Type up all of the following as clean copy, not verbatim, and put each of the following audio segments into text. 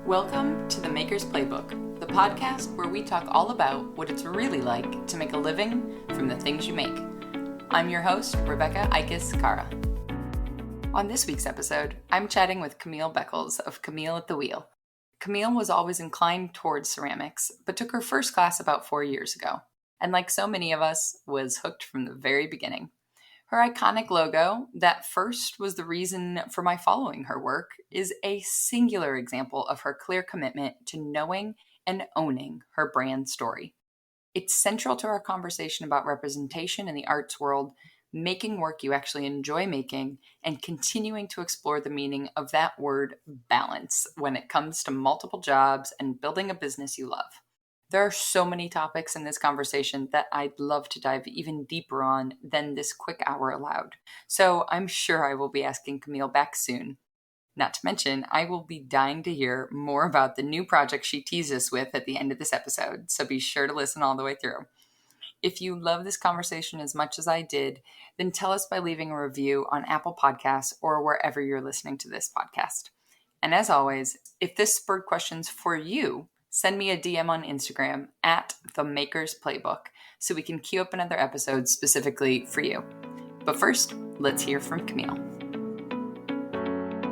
Welcome to the Maker's Playbook, the podcast where we talk all about what it's really like to make a living from the things you make. I'm your host, Rebecca Ikes-Cara. On this week's episode, I'm chatting with Camille Beckles of Camille at the Wheel. Camille was always inclined towards ceramics, but took her first class about 4 years ago, and like so many of us, was hooked from the very beginning. Her iconic logo, that first was the reason for my following her work, is a singular example of her clear commitment to knowing and owning her brand story. It's central to our conversation about representation in the arts world, making work you actually enjoy making, and continuing to explore the meaning of that word balance when it comes to multiple jobs and building a business you love. There are so many topics in this conversation that I'd love to dive even deeper on than this quick hour allowed. So I'm sure I will be asking Camille back soon. Not to mention, I will be dying to hear more about the new project she teased us with at the end of this episode, so be sure to listen all the way through. If you love this conversation as much as I did, then tell us by leaving a review on Apple Podcasts or wherever you're listening to this podcast. And as always, if this spurred questions for you, send me a DM on Instagram at The Maker's Playbook so we can queue up another episode specifically for you. But first, let's hear from Camille.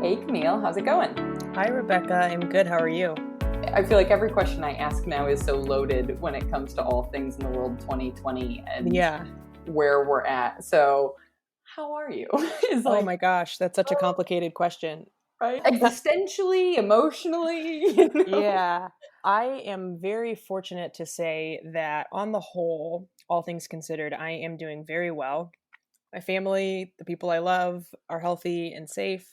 Hey Camille, how's it going? Hi Rebecca, I'm good. How are you? I feel like every question I ask now is so loaded when it comes to all things in the world 2020 and where we're at. So how are you? Oh my gosh, that's such a complicated question. Right? Existentially, emotionally. Yeah, I am very fortunate to say that on the whole, all things considered, I am doing very well. My family, the people I love, are healthy and safe.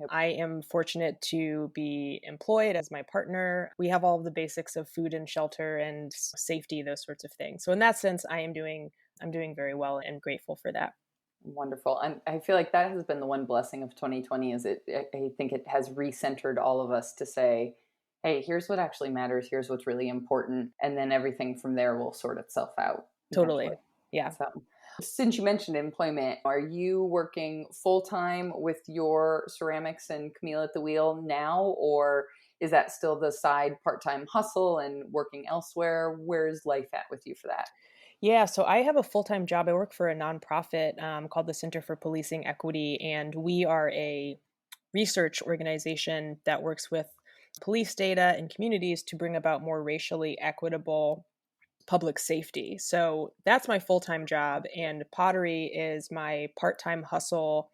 Yep. I am fortunate to be employed as my partner. We have all of the basics of food and shelter and safety, those sorts of things. So in that sense, I'm doing very well and grateful for that. Wonderful. And I feel like that has been the one blessing of 2020 is I think it has recentered all of us to say, hey, here's what actually matters. Here's what's really important. And then everything from there will sort itself out. Totally. Eventually. Yeah. So, since you mentioned employment, are you working full-time with your ceramics and Camille at the Wheel now, or is that still the side part-time hustle and working elsewhere? Where's life at with you for that? Yeah, so I have a full-time job. I work for a nonprofit called the Center for Policing Equity, and we are a research organization that works with police data and communities to bring about more racially equitable public safety. So that's my full-time job, and pottery is my part-time hustle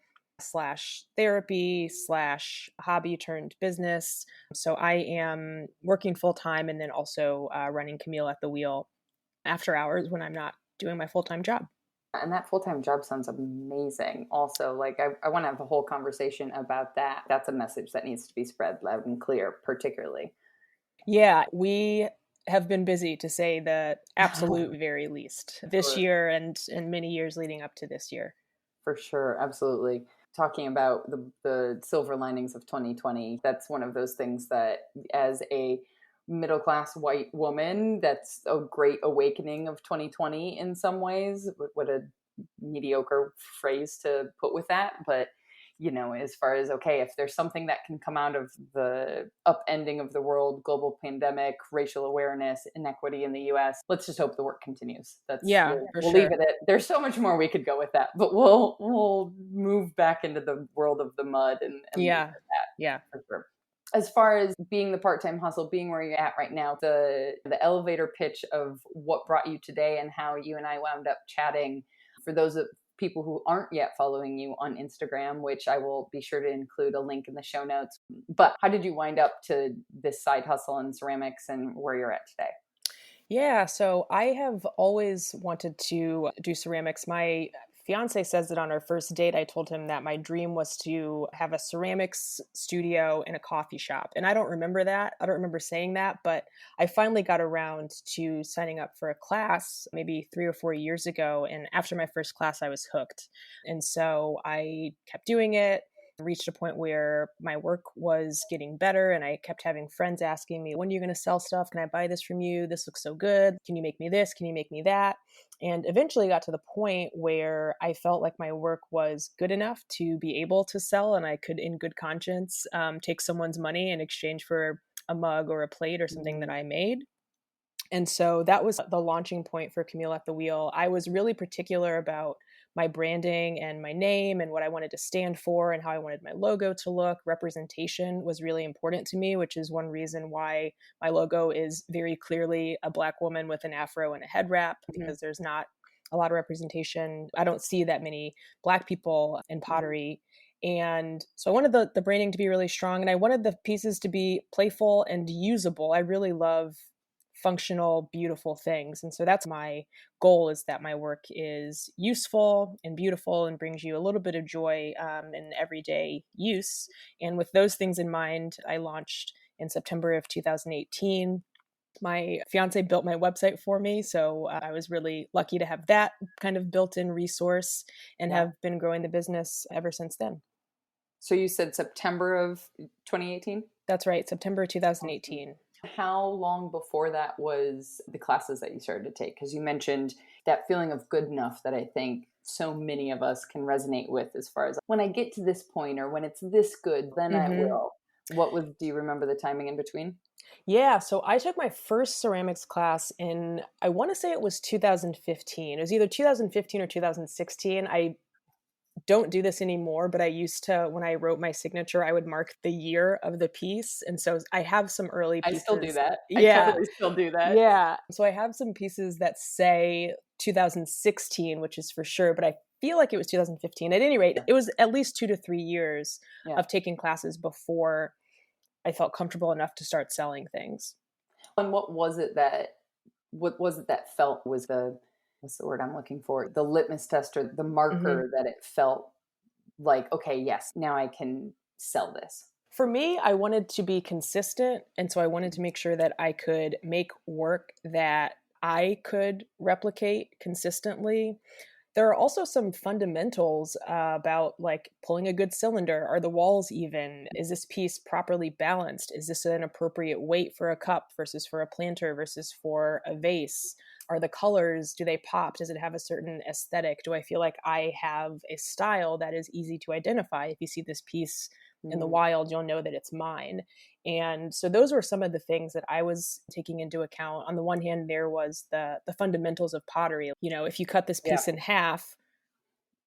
/ therapy / hobby turned business. So I am working full-time and then also running Camille at the Wheel after hours when I'm not doing my full-time job. And that full-time job sounds amazing. Also, like I want to have a whole conversation about that. That's a message that needs to be spread loud and clear, particularly. Yeah, we have been busy, to say the absolute very least, this year and many years leading up to this year. For sure. Absolutely. Talking about the silver linings of 2020, that's one of those things that as a middle-class white woman, that's a great awakening of 2020 in some ways. What a mediocre phrase to put with that. But, as far as, okay, if there's something that can come out of the upending of the world, global pandemic, racial awareness, inequity in the US, let's just hope the work continues. We'll sure. leave it at, there's so much more we could go with that, but we'll move back into the world of the mud and yeah. For sure. As far as being the part-time hustle, being where you're at right now, the elevator pitch of what brought you today and how you and I wound up chatting, for those of people who aren't yet following you on Instagram, which I will be sure to include a link in the show notes. But how did you wind up to this side hustle in ceramics and where you're at today? Yeah, so I have always wanted to do ceramics. My fiance says that on our first date, I told him that my dream was to have a ceramics studio in a coffee shop. And I don't remember that. I don't remember saying that, but I finally got around to signing up for a class maybe 3 or 4 years ago. And after my first class, I was hooked. And so I kept doing it. Reached a point where my work was getting better and I kept having friends asking me, when are you going to sell stuff? Can I buy this from you? This looks so good. Can you make me this? Can you make me that? And eventually got to the point where I felt like my work was good enough to be able to sell, and I could in good conscience take someone's money in exchange for a mug or a plate or something that Mm. I made. And so that was the launching point for Camille at the Wheel. I was really particular about my branding and my name and what I wanted to stand for and how I wanted my logo to look. Representation was really important to me, which is one reason why my logo is very clearly a Black woman with an afro and a head wrap, Mhm. because there's not a lot of representation. I don't see that many Black people in Mhm. pottery. And so I wanted the branding to be really strong, and I wanted the pieces to be playful and usable. I really love functional, beautiful things. And so that's my goal, is that my work is useful and beautiful and brings you a little bit of joy in everyday use. And with those things in mind, I launched in September of 2018. My fiance built my website for me. So I was really lucky to have that kind of built in resource and Yeah. have been growing the business ever since then. So you said September of 2018? That's right, September Awesome. 2018. How long before that was the classes that you started to take? Because you mentioned that feeling of good enough that I think so many of us can resonate with, as far as when I get to this point or when it's this good, then I Hmm. will. Do you remember the timing in between? Yeah, so I took my first ceramics class in, I want to say it was 2015. It was either 2015 or 2016. I don't do this anymore, but I used to, when I wrote my signature, I would mark the year of the piece. And so I have some early I still do pieces. that. I Yeah, totally still do that. yeah. So I have some pieces that say 2016, which is for sure, but I feel like it was 2015. At any rate, Yeah. it was at least 2 to 3 years Yeah. of taking classes before I felt comfortable enough to start selling things. And what was it that felt was the what's the word I'm looking for? The litmus test or the Mhm. marker that it felt like, okay, yes, now I can sell this. For me, I wanted to be consistent, and so I wanted to make sure that I could make work that I could replicate consistently. There are also some fundamentals about, like, pulling a good cylinder. Are the walls even? Is this piece properly balanced? Is this an appropriate weight for a cup versus for a planter versus for a vase? Are the colors, do they pop? Does it have a certain aesthetic? Do I feel like I have a style that is easy to identify? If you see this piece in the Mm, wild, you'll know that it's mine. And so those were some of the things that I was taking into account. On the one hand, there was the fundamentals of pottery. You know, if you cut this yeah, piece in half,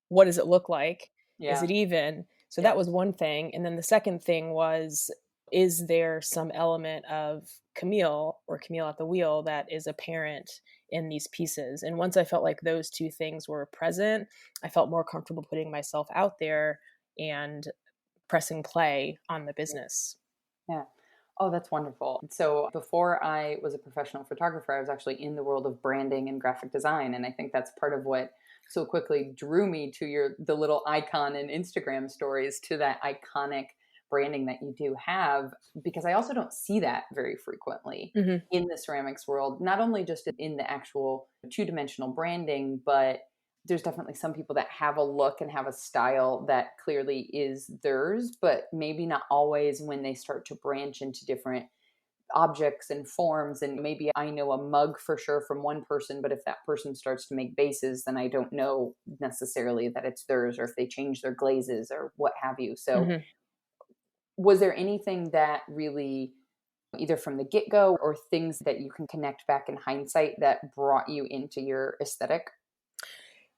what does it look like? Is yeah, it even? So yeah. that was one thing. And then the second thing was, is there some element of Camille or Camille at the wheel that is apparent in these pieces? And once I felt like those two things were present, I felt more comfortable putting myself out there and pressing play on the business. Yeah. Oh, that's wonderful. So before I was a professional photographer, I was actually in the world of branding and graphic design. And I think that's part of what so quickly drew me to the little icon and Instagram stories, to that iconic branding that you do have, because I also don't see that very frequently Mhm. in the ceramics world, not only just in the actual two-dimensional branding, but there's definitely some people that have a look and have a style that clearly is theirs, but maybe not always when they start to branch into different objects and forms. And maybe I know a mug for sure from one person, but if that person starts to make bases, then I don't know necessarily that it's theirs, or if they change their glazes or what have you. So, Mhm. was there anything that really, either from the get go or things that you can connect back in hindsight, that brought you into your aesthetic?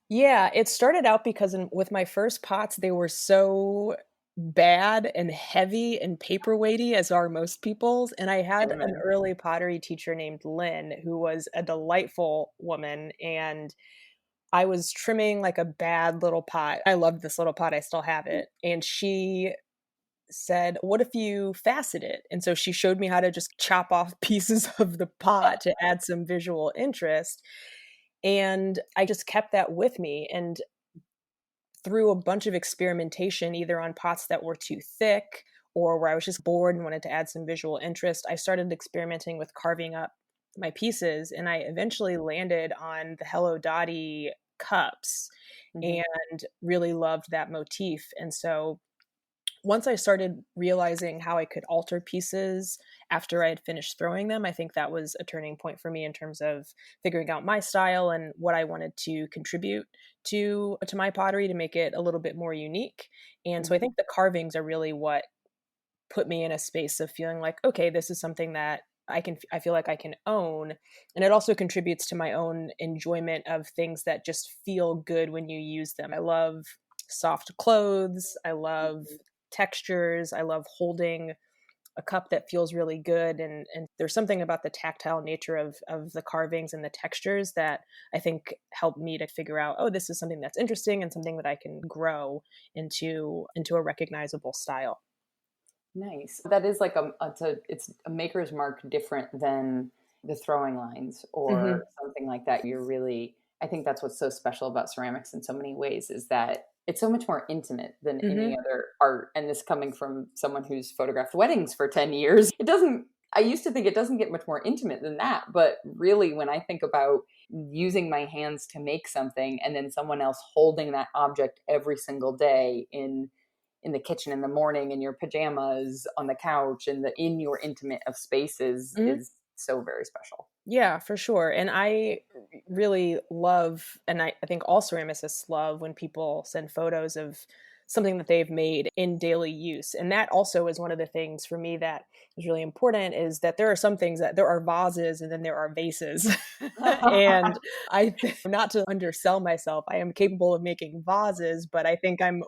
Yeah, it started out because with my first pots, they were so bad and heavy and paperweighty, as are most people's. And I Can had an imagine. early pottery teacher named Lynn, who was a delightful woman. And I was trimming like a bad little pot. I loved this little pot. I still have it. And she said, "What if you facet it?" And so she showed me how to just chop off pieces of the pot to add some visual interest. And I just kept that with me. And through a bunch of experimentation, either on pots that were too thick or where I was just bored and wanted to add some visual interest, I started experimenting with carving up my pieces. And I eventually landed on the Hello Dottie cups Mhm. and really loved that motif. And so once I started realizing how I could alter pieces after I had finished throwing them, I think that was a turning point for me in terms of figuring out my style and what I wanted to contribute to my pottery to make it a little bit more unique. And so I Mhm. think the carvings are really what put me in a space of feeling like, okay, this is something that I feel like I can own. And it also contributes to my own enjoyment of things that just feel good when you use them. I love soft clothes. I love textures. I love holding a cup that feels really good. And there's something about the tactile nature of the carvings and the textures that I think help me to figure out, oh, this is something that's interesting and something that I can grow into a recognizable style. Nice. That is like it's a maker's mark different than the throwing lines or Mm-hmm. something like that. I think that's what's so special about ceramics in so many ways is that it's so much more intimate than any Mm-hmm. other art. And this coming from someone who's photographed weddings for 10 years, I used to think it doesn't get much more intimate than that. But really, when I think about using my hands to make something and then someone else holding that object every single day in the kitchen in the morning in your pajamas on the couch and in your intimate of spaces Mm-hmm. is so very special. Yeah, for sure. And I really love, and I think all ceramicists love when people send photos of something that they've made in daily use. And that also is one of the things for me that is really important is that there are some things that there are vases and then there are vases. And not to undersell myself, I am capable of making vases, but I think I'm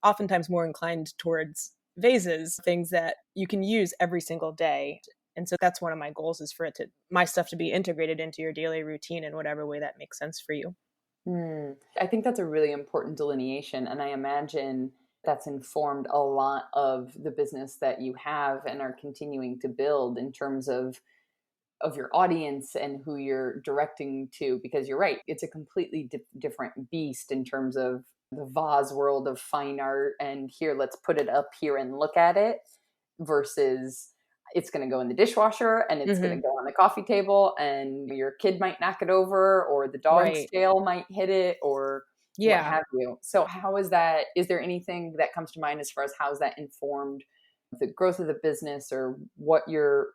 oftentimes more inclined towards vases, things that you can use every single day. And so that's one of my goals is for my stuff to be integrated into your daily routine in whatever way that makes sense for you. I think that's a really important delineation. And I imagine that's informed a lot of the business that you have and are continuing to build in terms of your audience and who you're directing to, because you're right, it's a completely different beast in terms of the vase world of fine art and here, let's put it up here and look at it versus it's going to go in the dishwasher and it's going Mm-hmm. to go on the coffee table and your kid might knock it over or the dog's Right. tail might hit it or what Yeah. have you. So how is that, is there anything that comes to mind as far as how's that informed the growth of the business or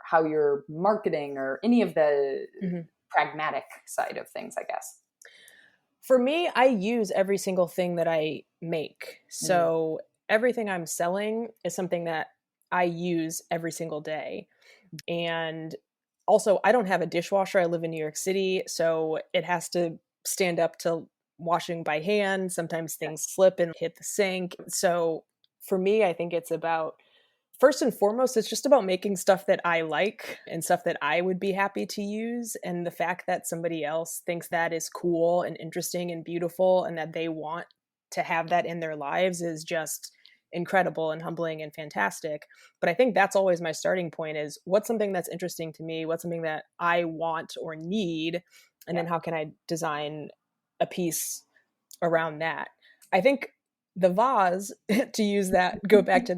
how you're marketing or any of the Mm-hmm. pragmatic side of things, I guess? For me, I use every single thing that I make. Mm, So everything I'm selling is something that I use every single day. And also, I don't have a dishwasher. I live in New York City, so it has to stand up to washing by hand. Sometimes things yes. slip and hit the sink. So for me, I think it's about first and foremost, it's just about making stuff that I like and stuff that I would be happy to use. And the fact that somebody else thinks that is cool and interesting and beautiful and that they want to have that in their lives is just incredible and humbling and fantastic. But I think that's always my starting point is what's something that's interesting to me? What's something that I want or need? And Yeah. then how can I design a piece around that? I think the vase to use that go back to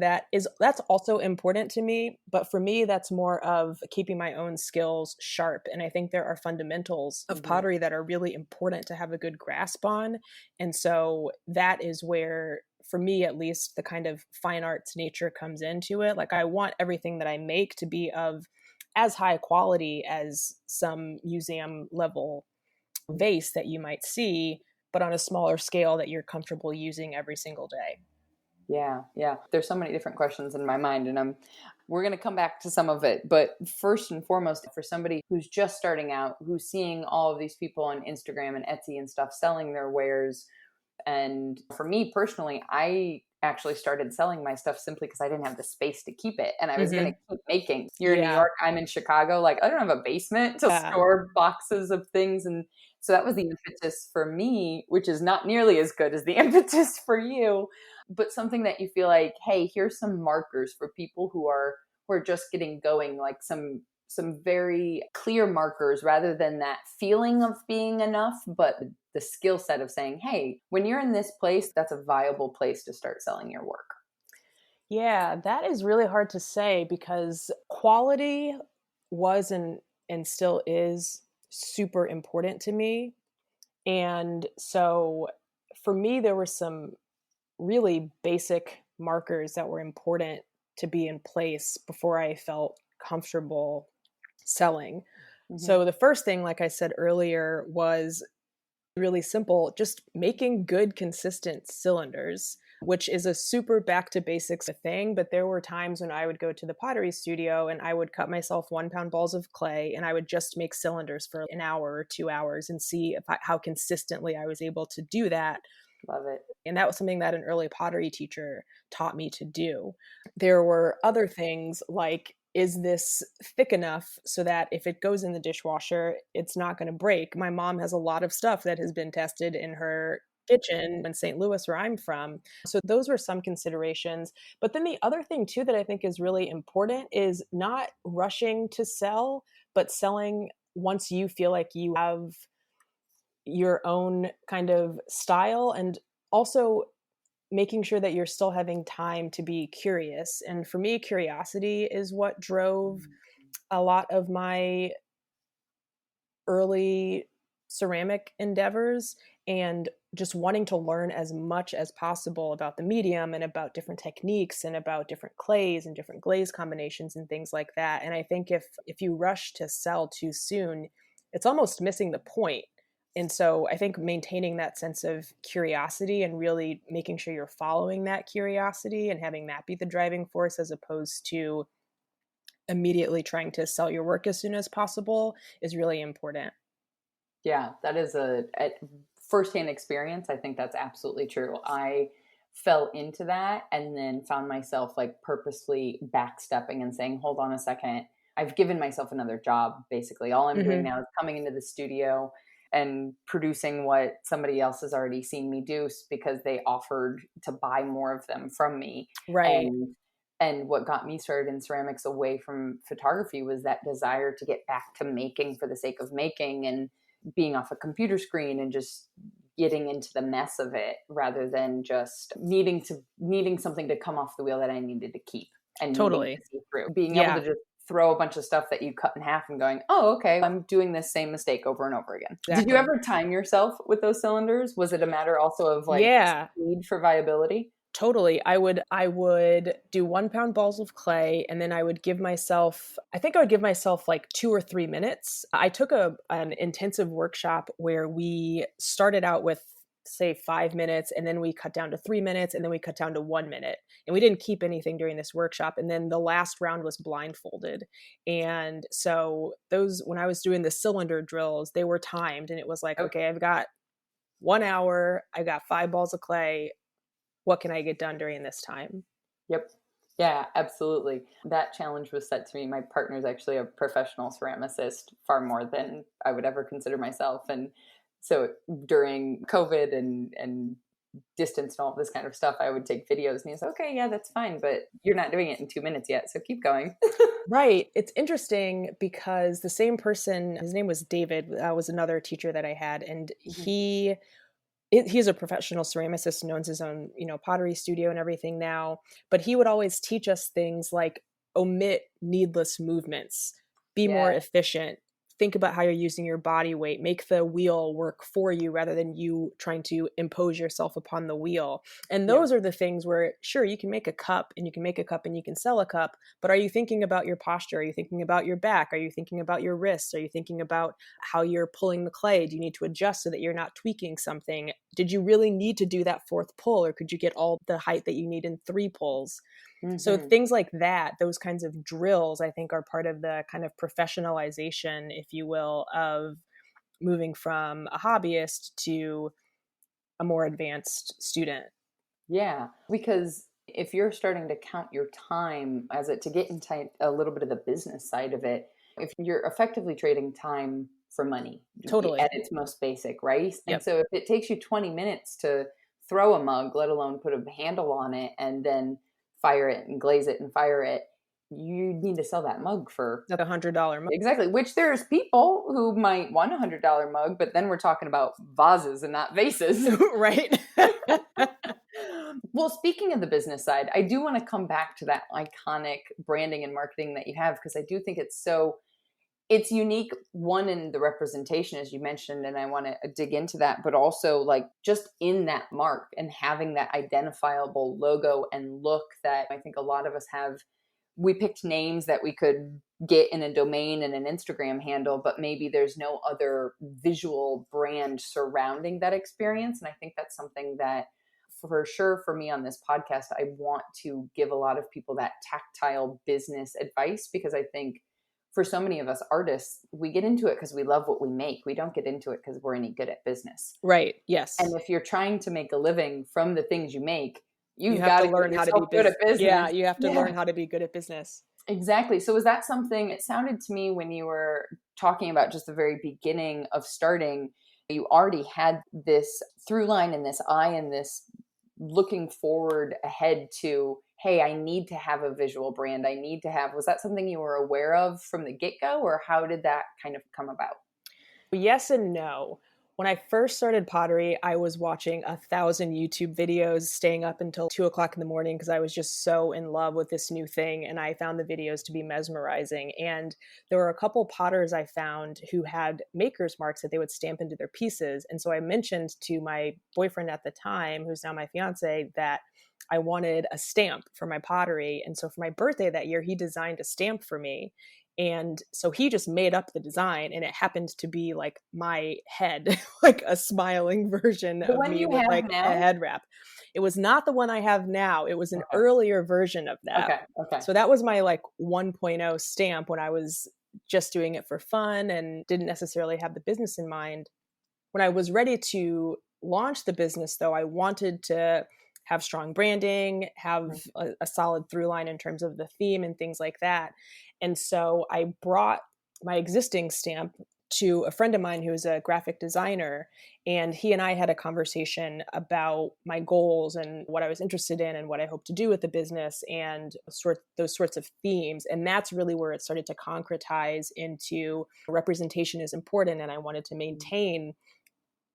that's also important to me, but for me that's more of keeping my own skills sharp. And I think there are fundamentals of Mhm. pottery that are really important to have a good grasp on. And so that is where, for me at least, the kind of fine arts nature comes into it. Like I want everything that I make to be of as high quality as some museum level vase that you might see, but on a smaller scale that you're comfortable using every single day. Yeah, yeah. There's so many different questions in my mind, and we're going to come back to some of it. But first and foremost, for somebody who's just starting out, who's seeing all of these people on Instagram and Etsy and stuff selling their wares, and for me personally, I actually started selling my stuff simply because I didn't have the space to keep it, and I was going Mm-hmm. to keep making. You're in New Yeah. York, I'm in Chicago. Like I don't have a basement to Yeah. store boxes of things, and so that was the impetus for me, which is not nearly as good as the impetus for you, but something that you feel like, hey, here's some markers for people who are just getting going, like some very clear markers rather than that feeling of being enough, but the skill set of saying, hey, when you're in this place, that's a viable place to start selling your work. Yeah, that is really hard to say because quality was and still is super important to me. And so for me there were some really basic markers that were important to be in place before I felt comfortable selling. Mm-hmm. So the first thing, like I said earlier, was really simple, just making good, consistent cylinders. which is a super back to basics thing. But there were times when I would go to the pottery studio and I would cut myself 1 pound balls of clay and I would just make cylinders for an hour or 2 hours and see how consistently I was able to do that. Love it. And that was something that an early pottery teacher taught me to do. There were other things like, is this thick enough so that if it goes in the dishwasher, it's not going to break? My mom has a lot of stuff that has been tested in her kitchen in St. Louis, where I'm from. So those were some considerations. But then the other thing too that I think is really important is not rushing to sell, but selling once you feel like you have your own kind of style, and also making sure that you're still having time to be curious. And for me, curiosity is what drove a lot of my early ceramic endeavors, and just wanting to learn as much as possible about the medium and about different techniques and about different clays and different glaze combinations and things like that. And I think if you rush to sell too soon, it's almost missing the point. And so I think maintaining that sense of curiosity and really making sure you're following that curiosity and having that be the driving force, as opposed to immediately trying to sell your work as soon as possible, is really important. Yeah, that is a firsthand experience. I think that's absolutely true. I fell into that and then found myself like purposely backstepping and saying, hold on a second. I've given myself another job. Basically, all I'm doing now is coming into the studio and producing what somebody else has already seen me do because they offered to buy more of them from me. Right. And what got me started in ceramics away from photography was that desire to get back to making for the sake of making and being off a computer screen and just getting into the mess of it, rather than just needing something to come off the wheel that I needed to keep and Totally. needing to see through. Being able to just throw a bunch of stuff that you cut in half and going, oh, okay, I'm doing this same mistake over and over again. Exactly. Did you ever time yourself with those cylinders? Was it a matter also of like speed for viability? Totally. I would do 1 pound balls of clay, and then I would give myself like 2 or 3 minutes. I took an intensive workshop where we started out with, say, 5 minutes, and then we cut down to 3 minutes, and then we cut down to 1 minute. And we didn't keep anything during this workshop. And then the last round was blindfolded. And so when I was doing the cylinder drills, they were timed, and it was like, okay, I've got 1 hour, I got 5 balls of clay. What can I get done during this time? Yep. Yeah, absolutely. That challenge was set to me. My partner is actually a professional ceramicist, far more than I would ever consider myself. And so during COVID and distance and all this kind of stuff, I would take videos and he's okay, yeah, that's fine, but you're not doing it in 2 minutes yet. So keep going. Right. It's interesting because the same person, his name was David, was another teacher that I had. And he's a professional ceramicist and owns his own, pottery studio and everything now. But he would always teach us things like omit needless movements, be more efficient, think about how you're using your body weight, make the wheel work for you rather than you trying to impose yourself upon the wheel. And those are the things where, sure, you can make a cup and you can make a cup and you can sell a cup, but are you thinking about your posture? Are you thinking about your back? Are you thinking about your wrists? Are you thinking about how you're pulling the clay? Do you need to adjust so that you're not tweaking something? Did you really need to do that 4th pull, or could you get all the height that you need in 3 pulls? So things like that, those kinds of drills, I think, are part of the kind of professionalization, if you will, of moving from a hobbyist to a more advanced student. Yeah, because if you're starting to count your time to get into a little bit of the business side of it, if you're effectively trading time for money, totally, at its most basic, right? And so if it takes you 20 minutes to throw a mug, let alone put a handle on it and then fire it and glaze it and fire it, you need to sell that mug for $100 mug. Exactly. Which there's people who might want $100 mug, but then we're talking about vases and not vases. Right. Well, speaking of the business side, I do want to come back to that iconic branding and marketing that you have, because I do think it's unique, one, in the representation, as you mentioned, and I want to dig into that, but also like just in that mark and having that identifiable logo and look that I think a lot of us have. We picked names that we could get in a domain and an Instagram handle, but maybe there's no other visual brand surrounding that experience. And I think that's something that for sure for me on this podcast, I want to give a lot of people that tactile business advice, because I think for so many of us artists, we get into it because we love what we make. We don't get into it because we're any good at business. Right. Yes. And if you're trying to make a living from the things you make, you you've have got to to learn get how to be yourself good at business. Yeah, you have to learn how to be good at business. Exactly. So was that something, it sounded to me when you were talking about just the very beginning of starting, you already had this through line and this eye and this looking forward ahead to, hey, I need to have a visual brand. I need to have, was that something you were aware of from the get-go, or how did that kind of come about? Yes and no. When I first started pottery, I was watching 1,000 YouTube videos, staying up until 2 o'clock in the morning because I was just so in love with this new thing. And I found the videos to be mesmerizing. And there were a couple potters I found who had maker's marks that they would stamp into their pieces. And so I mentioned to my boyfriend at the time, who's now my fiance, that I wanted a stamp for my pottery. And so for my birthday that year, he designed a stamp for me. And so he just made up the design, and it happened to be like my head, like a smiling version of me with like a head wrap. It was not the one I have now. It was an earlier version of that. Okay. So that was my like 1.0 stamp when I was just doing it for fun and didn't necessarily have the business in mind. When I was ready to launch the business, though, I wanted to have strong branding, have a solid through line in terms of the theme and things like that. And so I brought my existing stamp to a friend of mine who is a graphic designer, and he and I had a conversation about my goals and what I was interested in and what I hope to do with the business and those sorts of themes. And that's really where it started to concretize into representation is important, and I wanted to maintain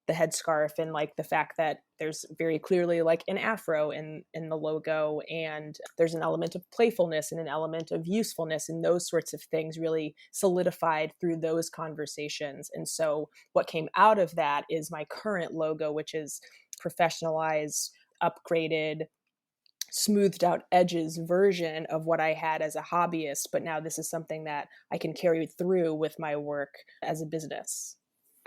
the headscarf and like the fact that there's very clearly like an afro in the logo, and there's an element of playfulness and an element of usefulness, and those sorts of things really solidified through those conversations. And so what came out of that is my current logo, which is professionalized, upgraded, smoothed out edges version of what I had as a hobbyist. But now this is something that I can carry through with my work as a business.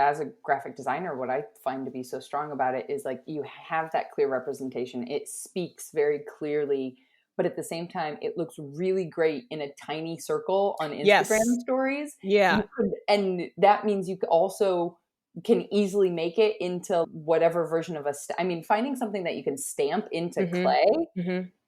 As a graphic designer, what I find to be so strong about it is like you have that clear representation. It speaks very clearly, but at the same time, it looks really great in a tiny circle on Instagram stories. Yeah. And that means you also can easily make it into whatever version of finding something that you can stamp into clay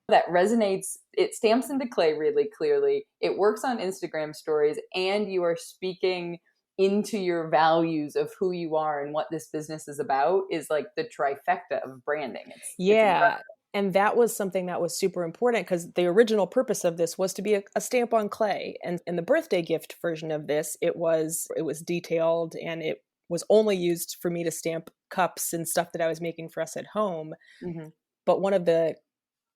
that resonates, it stamps into clay really clearly. It works on Instagram stories, and you are speaking into your values of who you are and what this business is about is like the trifecta of branding. It's and that was something that was super important because the original purpose of this was to be a stamp on clay. And in the birthday gift version of this, it was detailed, and it was only used for me to stamp cups and stuff that I was making for us at home. Mm-hmm. But one of the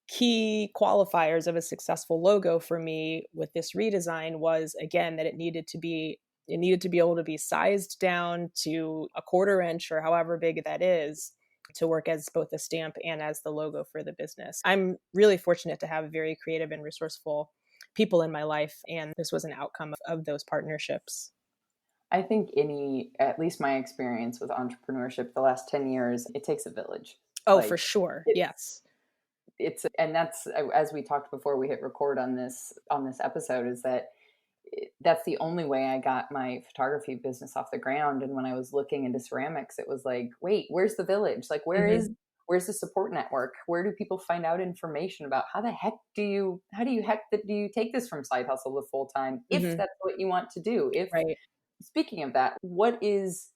key qualifiers of a successful logo for me with this redesign was, again, that it needed to be able to be sized down to a 1/4 inch or however big that is to work as both a stamp and as the logo for the business. I'm really fortunate to have very creative and resourceful people in my life, and this was an outcome of those partnerships. I think at least my experience with entrepreneurship the last 10 years, it takes a village. Oh, for sure. Yes. And that's, as we talked before we hit record on this episode, is that's the only way I got my photography business off the ground. And when I was looking into ceramics, it was like, wait, where's the village? Like, where's the support network? Where do people find out information about how do you take this from side hustle to full time? If that's what you want to do. Speaking of that, what is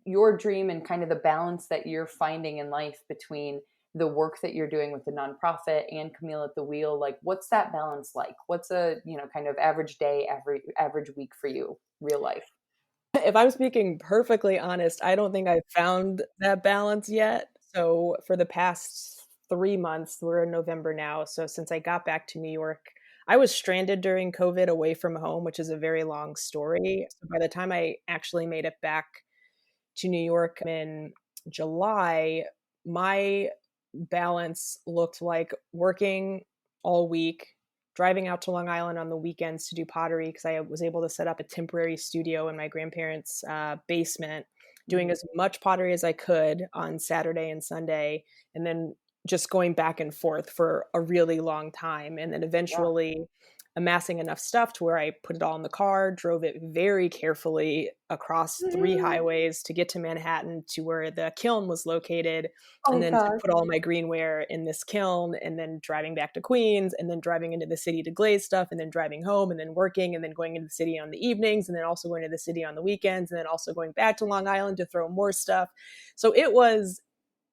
your dream and kind of the balance that you're finding in life between the work that you're doing with the nonprofit and Camille at the wheel? Like, what's that balance like? What's a, kind of average day, average week for you, real life? If I'm speaking perfectly honest, I don't think I've found that balance yet. So for the past 3 months, we're in November now. So since I got back to New York, I was stranded during COVID away from home, which is a very long story. So by the time I actually made it back to New York in July, my balance looked like working all week, driving out to Long Island on the weekends to do pottery because I was able to set up a temporary studio in my grandparents' basement, doing as much pottery as I could on Saturday and Sunday, and then just going back and forth for a really long time. And then Yeah. eventually amassing enough stuff to where I put it all in the car, drove it very carefully across 3 highways to get to Manhattan to where the kiln was located, and Oh then to gosh. put all my greenware in this kiln, and then driving back to Queens, and then driving into the city to glaze stuff, and then driving home, and then working, and then going into the city on the evenings, and then also going to the city on the weekends, and then also going back to Long Island to throw more stuff. So it was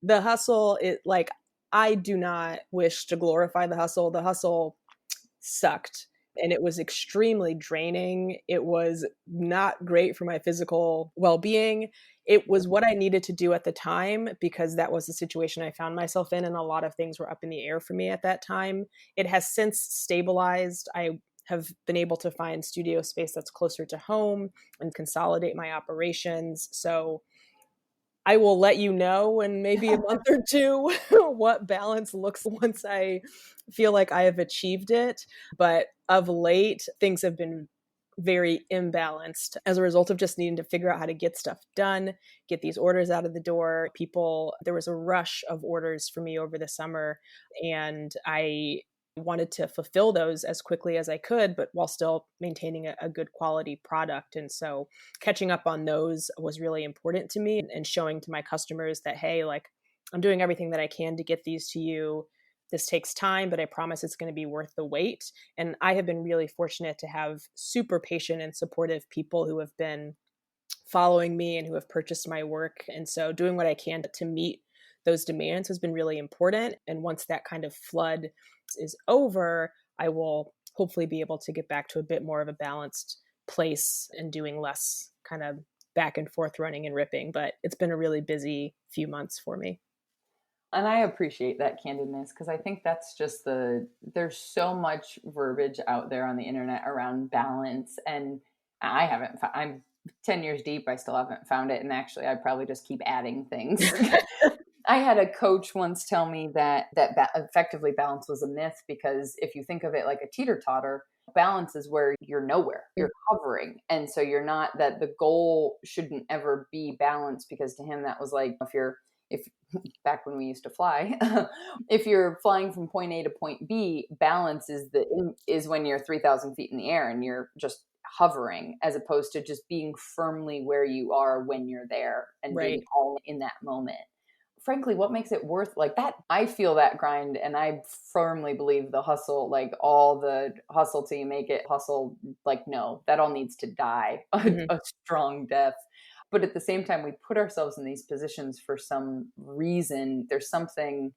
the hustle. It like, I do not wish to glorify the hustle. The hustle sucked, and it was extremely draining. It was not great for my physical well-being. It was what I needed to do at the time because that was the situation I found myself in, and a lot of things were up in the air for me at that time. It has since stabilized. I have been able to find studio space that's closer to home and consolidate my operations. So I will let you know in maybe a month or two what balance looks once I feel like I have achieved it. But of late, things have been very imbalanced as a result of just needing to figure out how to get stuff done, get these orders out of the door. There was a rush of orders for me over the summer, and I wanted to fulfill those as quickly as I could, but while still maintaining a good quality product. And so catching up on those was really important to me, and showing to my customers that, hey, like, I'm doing everything that I can to get these to you. This takes time, but I promise it's going to be worth the wait. And I have been really fortunate to have super patient and supportive people who have been following me and who have purchased my work. And so doing what I can to meet those demands has been really important. And once that kind of flood is over, I will hopefully be able to get back to a bit more of a balanced place and doing less kind of back and forth running and ripping. But it's been a really busy few months for me. And I appreciate that candidness, because I think that's just there's so much verbiage out there on the internet around balance. And I'm 10 years deep. I still haven't found it. And actually, I probably just keep adding things. I had a coach once tell me that effectively balance was a myth, because if you think of it like a teeter-totter, balance is where you're nowhere, you're hovering. And so you're not, that the goal shouldn't ever be balance, because to him that was like, if back when we used to fly, if you're flying from point A to point B, balance is when you're 3,000 feet in the air and you're just hovering, as opposed to just being firmly where you are when you're there and Right. being all in that moment. Frankly, what makes it worth like that? I feel that grind, and I firmly believe the hustle, like all the hustle till you make it hustle, like, no, that all needs to die Mhm. a strong death. But at the same time, we put ourselves in these positions for some reason. There's something,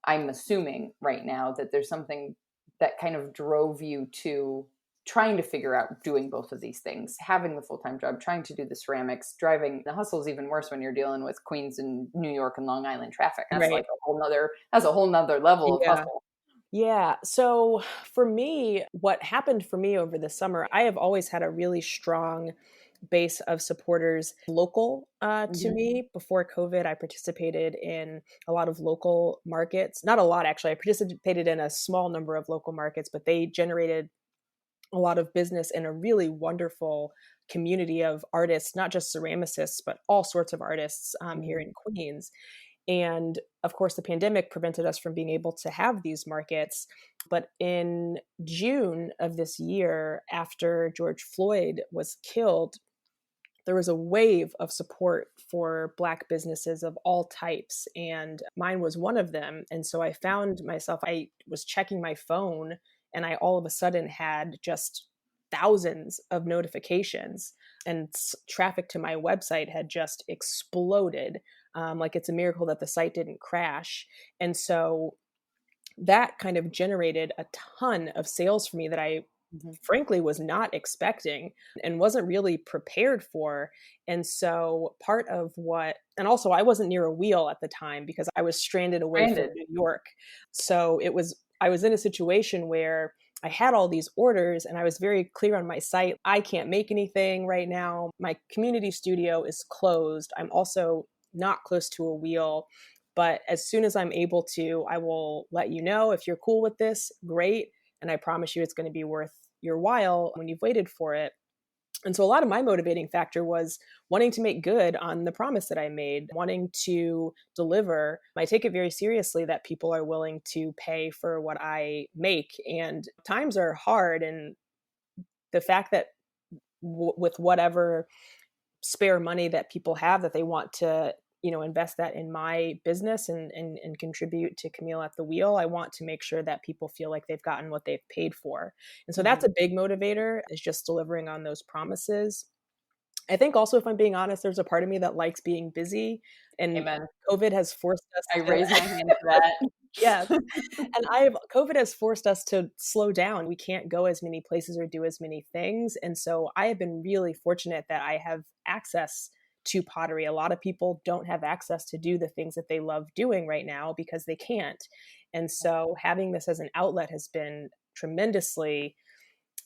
I'm assuming right now, that there's something that kind of drove you to trying to figure out doing both of these things, having the full-time job, trying to do the ceramics, driving. The hustle is even worse when you're dealing with Queens and New York and Long Island traffic. That's like Right. that's a whole nother level of Yeah. hustle. Yeah. So for me, what happened for me over the summer, I have always had a really strong base of supporters local to Mhm. me. Before COVID, I participated in a lot of local markets. Not a lot, actually. I participated in a small number of local markets, but they generated a lot of business in a really wonderful community of artists, not just ceramicists, but all sorts of artists here Mhm. in Queens. And of course, the pandemic prevented us from being able to have these markets. But in June of this year, after George Floyd was killed, there was a wave of support for Black businesses of all types. And mine was one of them. And so I found myself, I was checking my phone, and I all of a sudden had just thousands of notifications, and traffic to my website had just exploded. Like, it's a miracle that the site didn't crash. And so that kind of generated a ton of sales for me that I Mhm. frankly was not expecting and wasn't really prepared for. And so part of what, and also I wasn't near a wheel at the time because I was stranded away from Branded. New York. So I was in a situation where I had all these orders, and I was very clear on my site. I can't make anything right now. My community studio is closed. I'm also not close to a wheel. But as soon as I'm able to, I will let you know. If you're cool with this, great. And I promise you it's going to be worth your while when you've waited for it. And so a lot of my motivating factor was wanting to make good on the promise that I made, wanting to deliver. I take it very seriously that people are willing to pay for what I make. And times are hard. And the fact that with whatever spare money that people have, that they want to, invest that in my business and contribute to Camille at the Wheel, I want to make sure that people feel like they've gotten what they've paid for. And so that's a big motivator, is just delivering on those promises. I think also, if I'm being honest, there's a part of me that likes being busy, and Amen. COVID has forced us I to raise my hand for that. Yes. And COVID has forced us to slow down. We can't go as many places or do as many things. And so I have been really fortunate that I have access to pottery. A lot of people don't have access to do the things that they love doing right now because they can't. And so having this as an outlet has been tremendously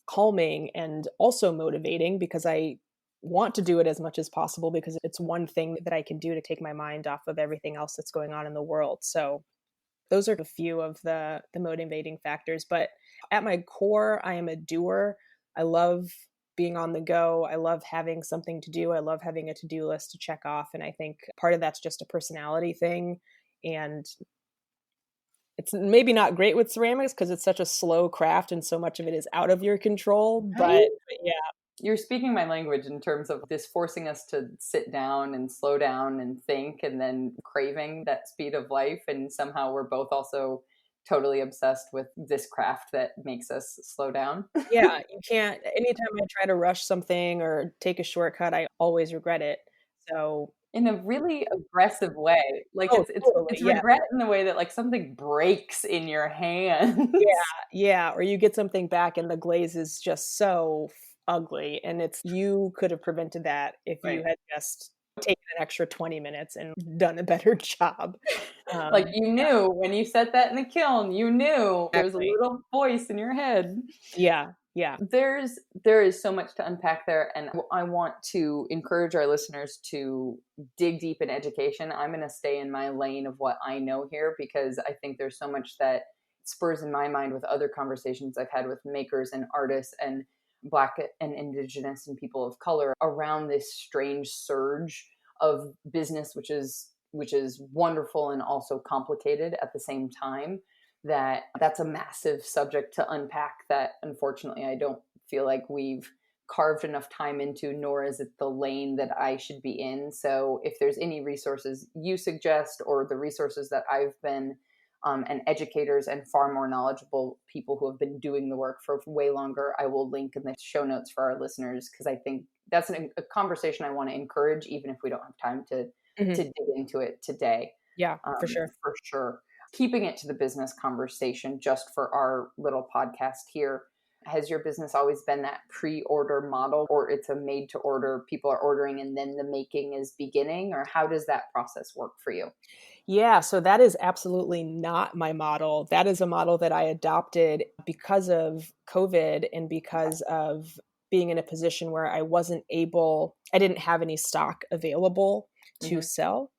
calming and also motivating, because I want to do it as much as possible, because it's one thing that I can do to take my mind off of everything else that's going on in the world. So those are a few of the motivating factors. But at my core, I am a doer. I love being on the go. I love having something to do. I love having a to-do list to check off. And I think part of that's just a personality thing. And it's maybe not great with ceramics because it's such a slow craft and so much of it is out of your control. But yeah. You're speaking my language in terms of this forcing us to sit down and slow down and think, and then craving that speed of life. And somehow we're both also totally obsessed with this craft that makes us slow down. Yeah, you can't. Anytime I try to rush something or take a shortcut, I always regret it. So In a really aggressive way. Like oh, it's totally, it's yeah. regret in the way that like something breaks in your hands. Yeah, or you get something back and the glaze is just so ugly, and you could have prevented that if you Right. had just taken an extra 20 minutes and done a better job. Like you knew when you set that in the kiln, you knew there was a Exactly. little voice in your head. Yeah, yeah. There is so much to unpack there, and I want to encourage our listeners to dig deep in education. I'm going to stay in my lane of what I know here, because I think there's so much that spurs in my mind with other conversations I've had with makers and artists and Black and Indigenous and people of color around this strange surge of business, which is wonderful and also complicated at the same time. That's a massive subject to unpack that unfortunately I don't feel like we've carved enough time into, nor is it the lane that I should be in. So if there's any resources you suggest, or the resources that I've been and educators and far more knowledgeable people who have been doing the work for way longer, I will link in the show notes for our listeners, because I think that's a conversation I want to encourage, even if we don't have time to dig into it today. Yeah, for sure. For sure. Keeping it to the business conversation just for our little podcast here. Has your business always been that pre-order model, or it's a made to order, people are ordering and then the making is beginning, or how does that process work for you? Yeah, so that is absolutely not my model. That is a model that I adopted because of COVID and because of being in a position where I didn't have any stock available to sell.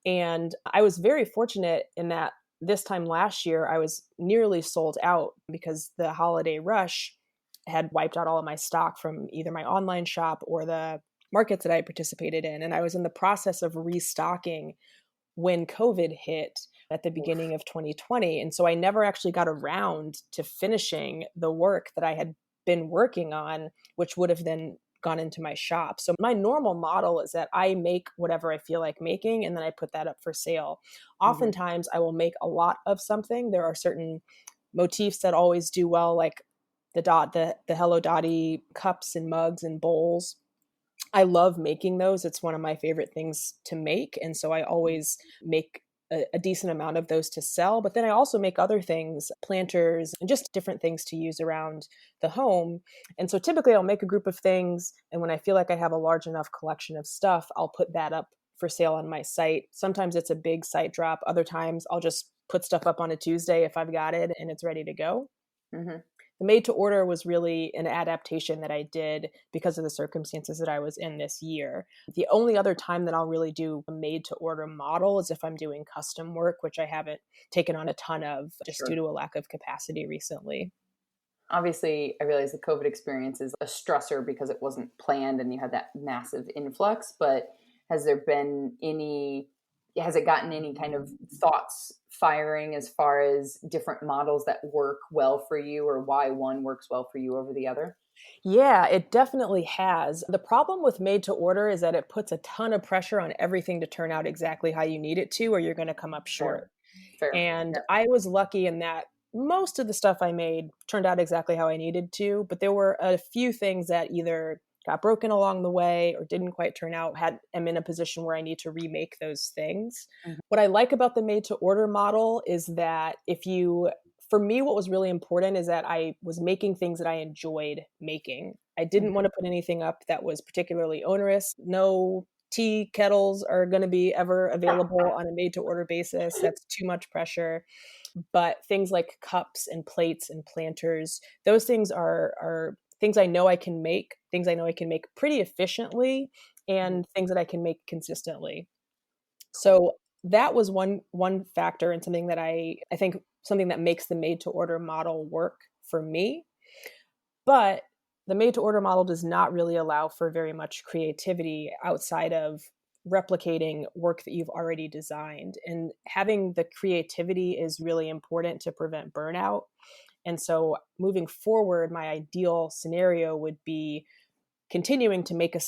And I was very fortunate in that this time last year, I was nearly sold out because the holiday rush had wiped out all of my stock from either my online shop or the markets that I participated in. And I was in the process of restocking when COVID hit at the beginning of 2020. And so I never actually got around to finishing the work that I had been working on, which would have then gone into my shop. So my normal model is that I make whatever I feel like making, and then I put that up for sale. Oftentimes I will make a lot of something. There are certain motifs that always do well, like the Hello Dottie cups and mugs and bowls. I love making those. It's one of my favorite things to make. And so I always make a decent amount of those to sell. But then I also make other things, planters and just different things to use around the home. And so typically I'll make a group of things. And when I feel like I have a large enough collection of stuff, I'll put that up for sale on my site. Sometimes it's a big site drop. Other times I'll just put stuff up on a Tuesday if I've got it and it's ready to go. The made to order was really an adaptation that I did because of the circumstances that I was in this year. The only other time that I'll really do a made to order model is if I'm doing custom work, which I haven't taken on a ton of just due to a lack of capacity recently. Obviously, I realize the COVID experience is a stressor because it wasn't planned and you had that massive influx, but has there been has it gotten any kind of thoughts firing as far as different models that work well for you or why one works well for you over the other? Yeah, it definitely has. The problem with made to order is that it puts a ton of pressure on everything to turn out exactly how you need it to, or you're going to come up short. Fair. Fair. And Yeah. I was lucky in that most of the stuff I made turned out exactly how I needed to, but there were a few things that either got broken along the way or didn't quite turn out. Am in a position where I need to remake those things. Mhm. What I like about the made to order model is that for me, what was really important is that I was making things that I enjoyed making. I didn't want to put anything up that was particularly onerous. No tea kettles are going to be ever available on a made to order basis. That's too much pressure. But things like cups and plates and planters, those things are things I know I can make, things I know I can make pretty efficiently, Mhm. and things that I can make consistently. Cool. So that was one factor, and something that I think something that makes the made to order model work for me. But the made to order model does not really allow for very much creativity outside of replicating work that you've already designed. And having the creativity is really important to prevent burnout. And so moving forward, my ideal scenario would be continuing to make a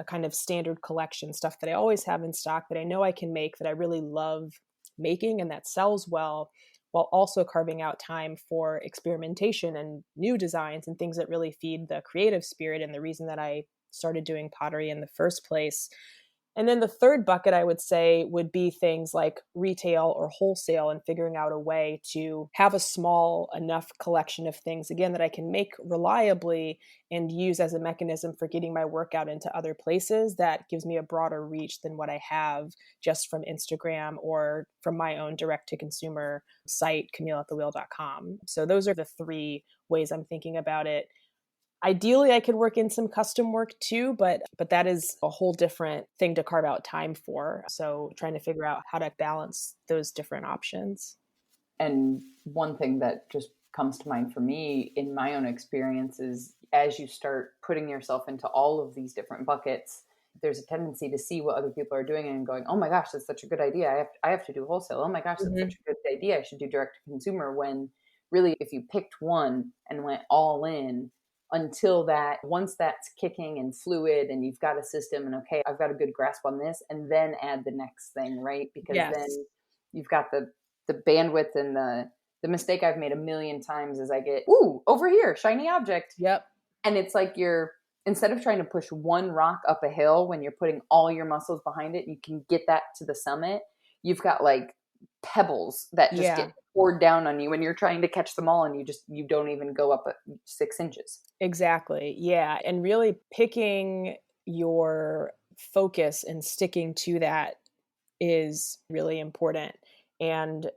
kind of standard collection, stuff that I always have in stock that I know I can make, that I really love making and that sells well, while also carving out time for experimentation and new designs and things that really feed the creative spirit and the reason that I started doing pottery in the first place. And then the third bucket, I would say, would be things like retail or wholesale, and figuring out a way to have a small enough collection of things, again, that I can make reliably and use as a mechanism for getting my work out into other places that gives me a broader reach than what I have just from Instagram or from my own direct to consumer site, CamilleAtTheWheel.com. So those are the three ways I'm thinking about it. Ideally, I could work in some custom work too, but that is a whole different thing to carve out time for. So trying to figure out how to balance those different options. And one thing that just comes to mind for me in my own experience is as you start putting yourself into all of these different buckets, there's a tendency to see what other people are doing and going, oh my gosh, that's such a good idea. I have to do wholesale. Oh my gosh, that's Mhm. such a good idea. I should do direct to consumer. When really, if you picked one and went all in, until that, once that's kicking and fluid and you've got a system and okay, I've got a good grasp on this, and then add the next thing, right? Because Yes. then you've got the bandwidth and the mistake I've made a million times is I get, ooh, over here, shiny object. Yep. And it's like you're, instead of trying to push one rock up a hill when you're putting all your muscles behind it, you can get that to the summit. You've got like pebbles that just get Yeah, poured down on you when you're trying to catch them all, and you don't even go up 6 inches. exactly. Yeah. And really picking your focus and sticking to that is really important. And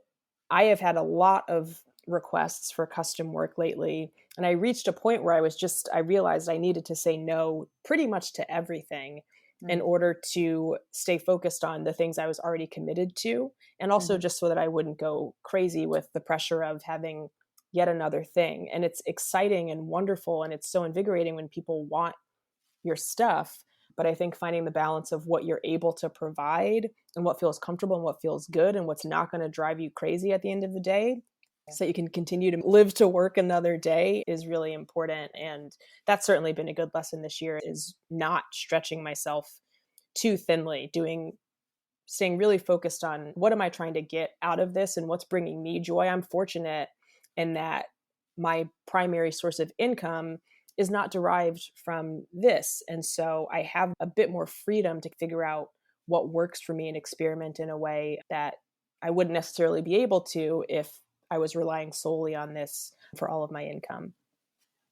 I have had a lot of requests for custom work lately. And I reached a point where I realized I needed to say no pretty much to everything in Mm-hmm. order to stay focused on the things I was already committed to. And also Mm-hmm. just so that I wouldn't go crazy with the pressure of having yet another thing. And it's exciting and wonderful. And it's so invigorating when people want your stuff. But I think finding the balance of what you're able to provide and what feels comfortable and what feels good and what's not going to drive you crazy at the end of the day, so that you can continue to live to work another day, is really important. And that's certainly been a good lesson this year, is not stretching myself too thinly, staying really focused on what am I trying to get out of this and what's bringing me joy. I'm fortunate in that my primary source of income is not derived from this. And so I have a bit more freedom to figure out what works for me and experiment in a way that I wouldn't necessarily be able to if I was relying solely on this for all of my income.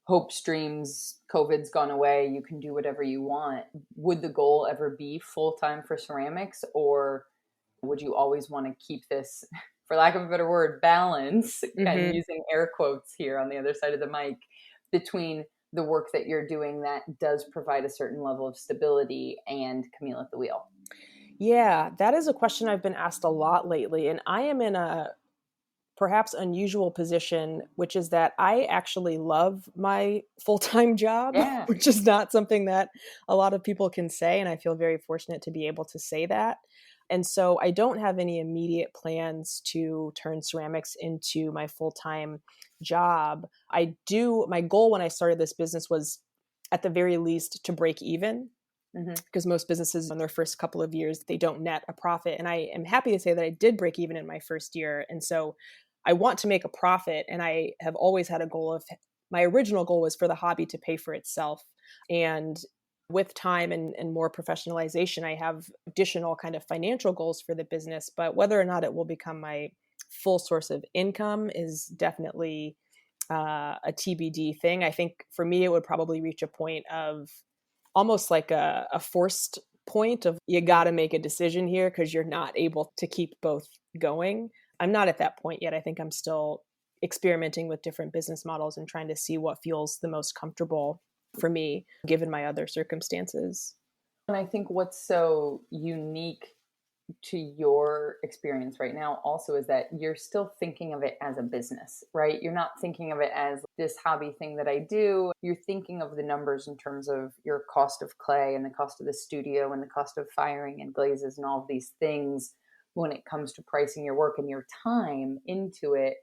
Hope streams, COVID's gone away, you can do whatever you want. Would the goal ever be full time for ceramics, or would you always want to keep this, for lack of a better word, balance, and Hmm. using air quotes here on the other side of the mic, between the work that you're doing that does provide a certain level of stability and Camille at the wheel? Yeah, that is a question I've been asked a lot lately. And I am in a perhaps unusual position, which is that I actually love my full-time job, Yeah. which is not something that a lot of people can say. And I feel very fortunate to be able to say that. And so I don't have any immediate plans to turn ceramics into my full-time job. My goal when I started this business was at the very least to break even, because most businesses in their first couple of years, they don't net a profit. And I am happy to say that I did break even in my first year. And so I want to make a profit. And I have always had a goal of, my original goal was for the hobby to pay for itself. And with time and more professionalization, I have additional kind of financial goals for the business. But whether or not it will become my full source of income is definitely a TBD thing. I think for me, it would probably reach a point of almost like a forced point of you got to make a decision here because you're not able to keep both going. I'm not at that point yet. I think I'm still experimenting with different business models and trying to see what feels the most comfortable for me, given my other circumstances. And I think what's so unique to your experience right now also is that you're still thinking of it as a business, right? You're not thinking of it as this hobby thing that I do. You're thinking of the numbers in terms of your cost of clay and the cost of the studio and the cost of firing and glazes and all of these things when it comes to pricing your work and your time into it,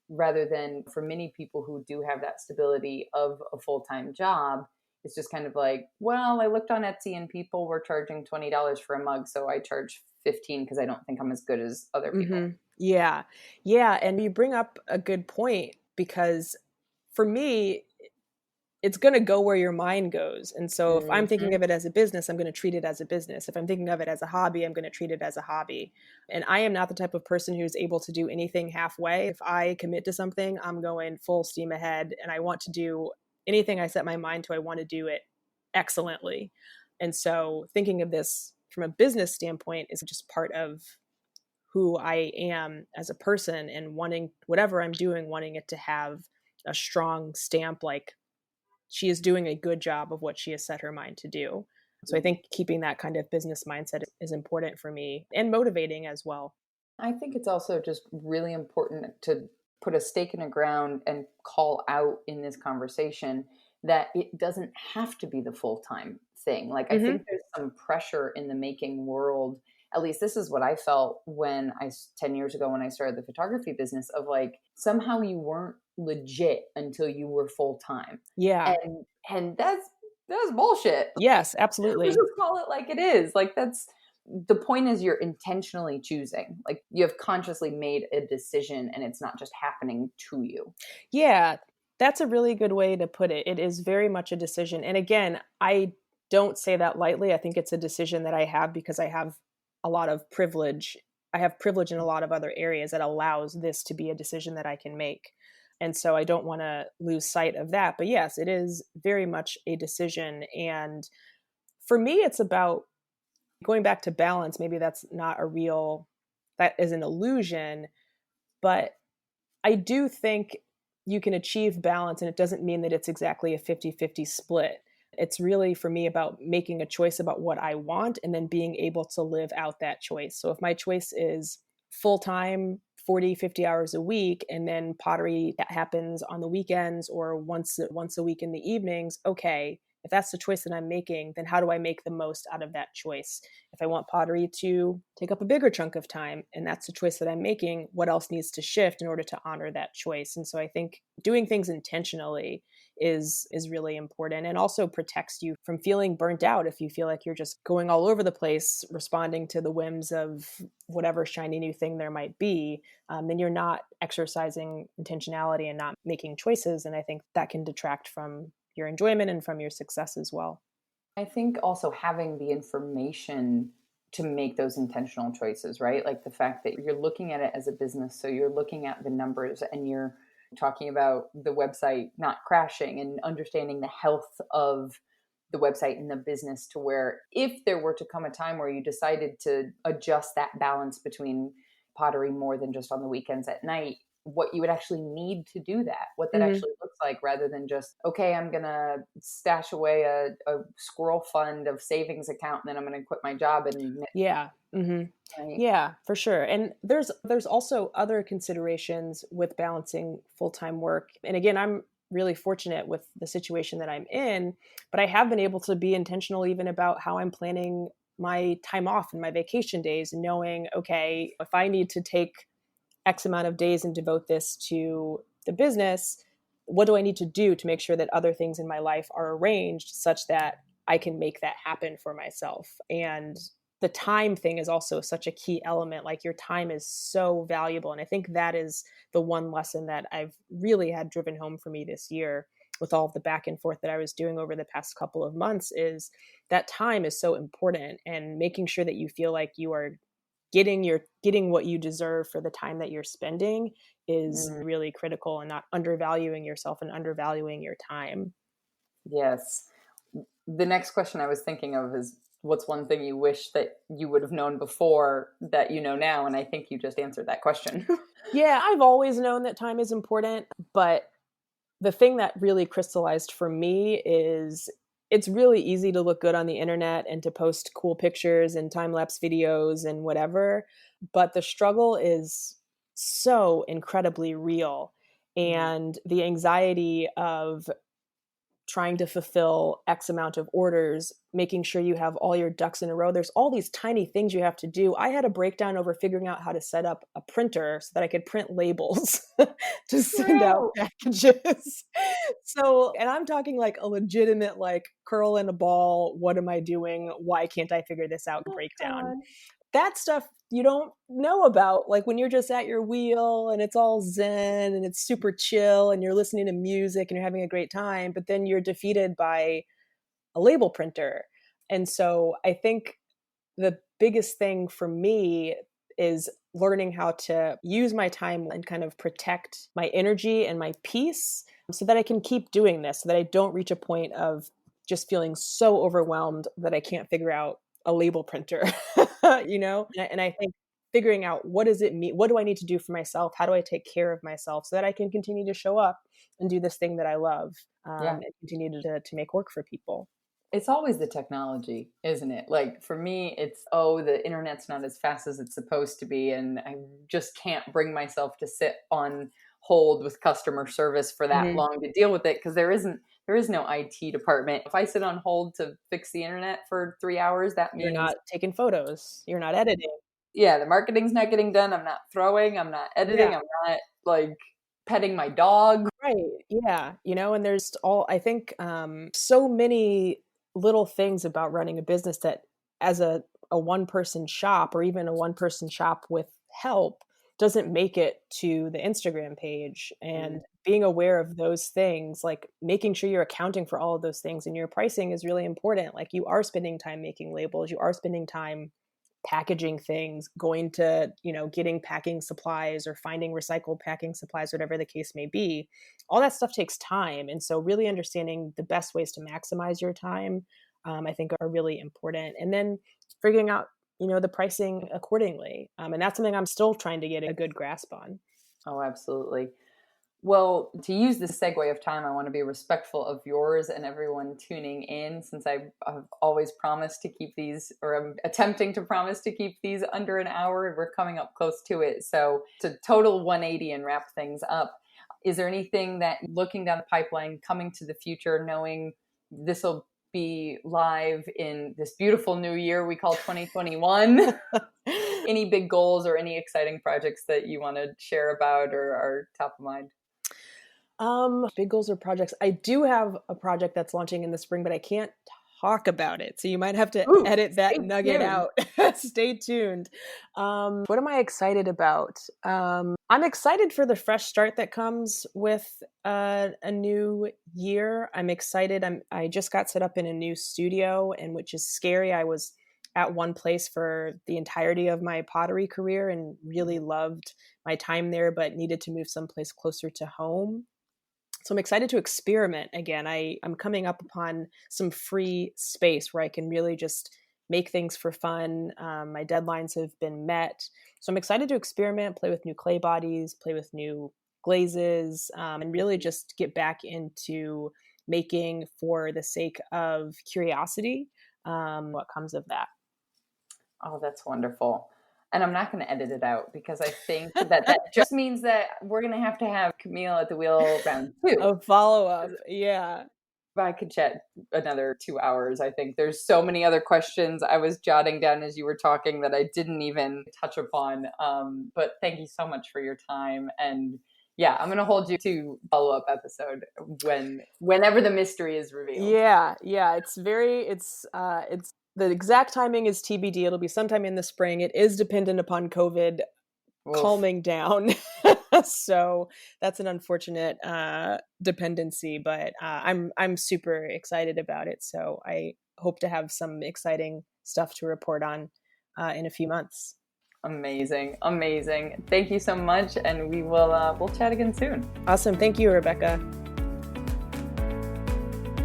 rather than for many people who do have that stability of a full-time job. It's just kind of like, well, I looked on Etsy and people were charging $20 for a mug, so I charge 15 because I don't think I'm as good as other people. Mm-hmm. Yeah. Yeah. And you bring up a good point, because for me, it's going to go where your mind goes. And so if I'm thinking of it as a business, I'm going to treat it as a business. If I'm thinking of it as a hobby, I'm going to treat it as a hobby. And I am not the type of person who's able to do anything halfway. If I commit to something, I'm going full steam ahead, and I want to do anything I set my mind to, I want to do it excellently. And so thinking of this from a business standpoint is just part of who I am as a person, and wanting whatever I'm doing, wanting it to have a strong stamp, like she is doing a good job of what she has set her mind to do. So I think keeping that kind of business mindset is important for me, and motivating as well. I think it's also just really important to put a stake in the ground and call out in this conversation that it doesn't have to be the full-time thing. Like, I think there's some pressure in the making world. At least this is what I felt when 10 years ago, when I started the photography business, of like, somehow you weren't legit until you were full-time. Yeah. And that's bullshit. Yes, absolutely. Let's just call it like it is. Like, that's the point, is you're intentionally choosing. Like, you have consciously made a decision and it's not just happening to you. Yeah, that's a really good way to put it. It is very much a decision. And again, I don't say that lightly. I think it's a decision that I have because I have a lot of privilege. I have privilege in a lot of other areas that allows this to be a decision that I can make. And so I don't want to lose sight of that. But yes, it is very much a decision. And for me, it's about going back to balance. Maybe that's not that is an illusion, but I do think you can achieve balance, and it doesn't mean that it's exactly a 50-50 split. It's really, for me, about making a choice about what I want and then being able to live out that choice. So if my choice is full-time, 40, 50 hours a week, and then pottery happens on the weekends or once a week in the evenings, okay, if that's the choice that I'm making, then how do I make the most out of that choice? If I want pottery to take up a bigger chunk of time, and that's the choice that I'm making, what else needs to shift in order to honor that choice? And so I think doing things intentionally is really important, and also protects you from feeling burnt out. If you feel like you're just going all over the place, responding to the whims of whatever shiny new thing there might be, then you're not exercising intentionality and not making choices. And I think that can detract from your enjoyment and from your success as well. I think also having the information to make those intentional choices, right? Like, the fact that you're looking at it as a business. So you're looking at the numbers and you're talking about the website not crashing, and understanding the health of the website and the business, to where if there were to come a time where you decided to adjust that balance between pottery more than just on the weekends at night, what you would actually need to do that, what that actually looks like, rather than just, okay, I'm going to stash away a squirrel fund of savings account, and then I'm going to quit my job. And Yeah. right. Yeah, for sure. And there's also other considerations with balancing full-time work. And again, I'm really fortunate with the situation that I'm in, but I have been able to be intentional even about how I'm planning my time off and my vacation days, and knowing, okay, if I need to take X amount of days and devote this to the business, what do I need to do to make sure that other things in my life are arranged such that I can make that happen for myself? And the time thing is also such a key element. Like, your time is so valuable. And I think that is the one lesson that I've really had driven home for me this year, with all of the back and forth that I was doing over the past couple of months, is that time is so important, and making sure that you feel like you are getting what you deserve for the time that you're spending is Mm, really critical, and not undervaluing yourself and undervaluing your time. yes. The next question I was thinking of is, what's one thing you wish that you would have known before that you know now? And I think you just answered that question. Yeah, I've always known that time is important, but the thing that really crystallized for me is it's really easy to look good on the internet and to post cool pictures and time lapse videos and whatever, but the struggle is so incredibly real. Mhm. And the anxiety of trying to fulfill X amount of orders, making sure you have all your ducks in a row. There's all these tiny things you have to do. I had a breakdown over figuring out how to set up a printer so that I could print labels to send out True. packages. So, and I'm talking like a legitimate, like, curl in a ball, what am I doing? Why can't I figure this out Oh, breakdown? God. That stuff you don't know about, like, when you're just at your wheel and it's all zen and it's super chill and you're listening to music and you're having a great time, but then you're defeated by a label printer. And so I think the biggest thing for me is learning how to use my time and kind of protect my energy and my peace so that I can keep doing this, so that I don't reach a point of just feeling so overwhelmed that I can't figure out a label printer, you know? And I think figuring out, what does it mean? What do I need to do for myself? How do I take care of myself so that I can continue to show up and do this thing that I love, Yeah. and continue to make work for people? It's always the technology, isn't it? Like, for me, it's, oh, the internet's not as fast as it's supposed to be. And I just can't bring myself to sit on hold with customer service for that Mhm. long to deal with it, because there is no IT department. If I sit on hold to fix the internet for 3 hours, that You're means, not taking photos, you're not editing. yeah, the marketing's not getting done. I'm not throwing, I'm not Yeah, editing, I'm not, like, petting my dog. right, yeah, and there's all I think, so many little things about running a business that, as a one-person shop, or even a one-person shop with help, doesn't make it to the Instagram page. Mm, And being aware of those things, like making sure you're accounting for all of those things in your pricing, is really important. Like, you are spending time making labels, you are spending time packaging things, going to, getting packing supplies or finding recycled packing supplies, whatever the case may be. All that stuff takes time. And so, really understanding the best ways to maximize your time, I think, are really important. And then figuring out, the pricing accordingly. And that's something I'm still trying to get a good grasp on. oh, absolutely. Well, to use the segue of time, I want to be respectful of yours and everyone tuning in, since I've always promised to keep these, or I'm attempting to promise to keep these under an hour. We're coming up close to it. So, to total 180 and wrap things up, is there anything that, looking down the pipeline, coming to the future, knowing this will be live in this beautiful new year we call 2021? Any big goals or any exciting projects that you want to share about or are top of mind? Big goals or projects. I do have a project that's launching in the spring, but I can't talk about it. So you might have to Ooh, edit that stay nugget tuned. out. Stay tuned. What am I excited about? I'm excited for the fresh start that comes with a new year. I'm excited. I just got set up in a new studio, and which is scary. I was at one place for the entirety of my pottery career and really loved my time there, but needed to move someplace closer to home. So I'm excited to experiment again. I'm coming up upon some free space where I can really just make things for fun. My deadlines have been met. So I'm excited to experiment, play with new clay bodies, play with new glazes, and really just get back into making for the sake of curiosity, what comes of that. Oh, that's wonderful. And I'm not going to edit it out because I think that just means that we're going to have Camille at the wheel round 2. A follow-up, yeah. If I could chat another 2 hours, I think there's so many other questions I was jotting down as you were talking that I didn't even touch upon. But thank you so much for your time. And yeah, I'm going to hold you to follow-up episode whenever the mystery is revealed. Yeah. It's the exact timing is TBD. It'll be sometime in the spring. It is dependent upon COVID calming down. So that's an unfortunate dependency, but I'm super excited about it. So I hope to have some exciting stuff to report on in a few months. Amazing. Thank you so much, and we'll chat again soon. Awesome. Thank you, Rebecca.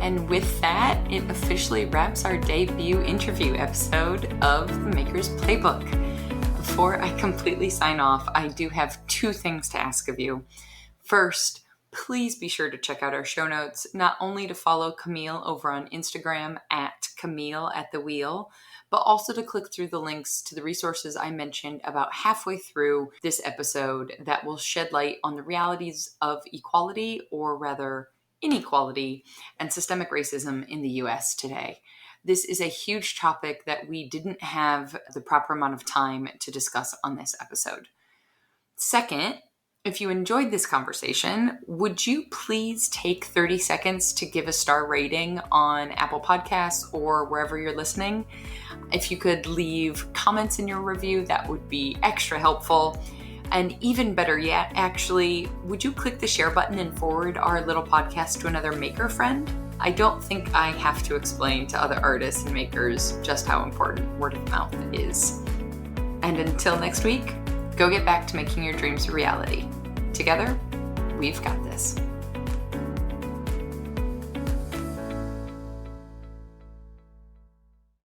And with that, it officially wraps our debut interview episode of The Maker's Playbook. Before I completely sign off, I do have 2 things to ask of you. First, please be sure to check out our show notes, not only to follow Camille over on Instagram at Camille at the Wheel, but also to click through the links to the resources I mentioned about halfway through this episode that will shed light on the realities of equality, or rather inequality, and systemic racism in the US today. This is a huge topic that we didn't have the proper amount of time to discuss on this episode. Second, if you enjoyed this conversation, would you please take 30 seconds to give a star rating on Apple Podcasts or wherever you're listening? If you could leave comments in your review, that would be extra helpful. And even better yet, actually, would you click the share button and forward our little podcast to another maker friend? I don't think I have to explain to other artists and makers just how important word of mouth is. And until next week, go get back to making your dreams a reality. Together, we've got this.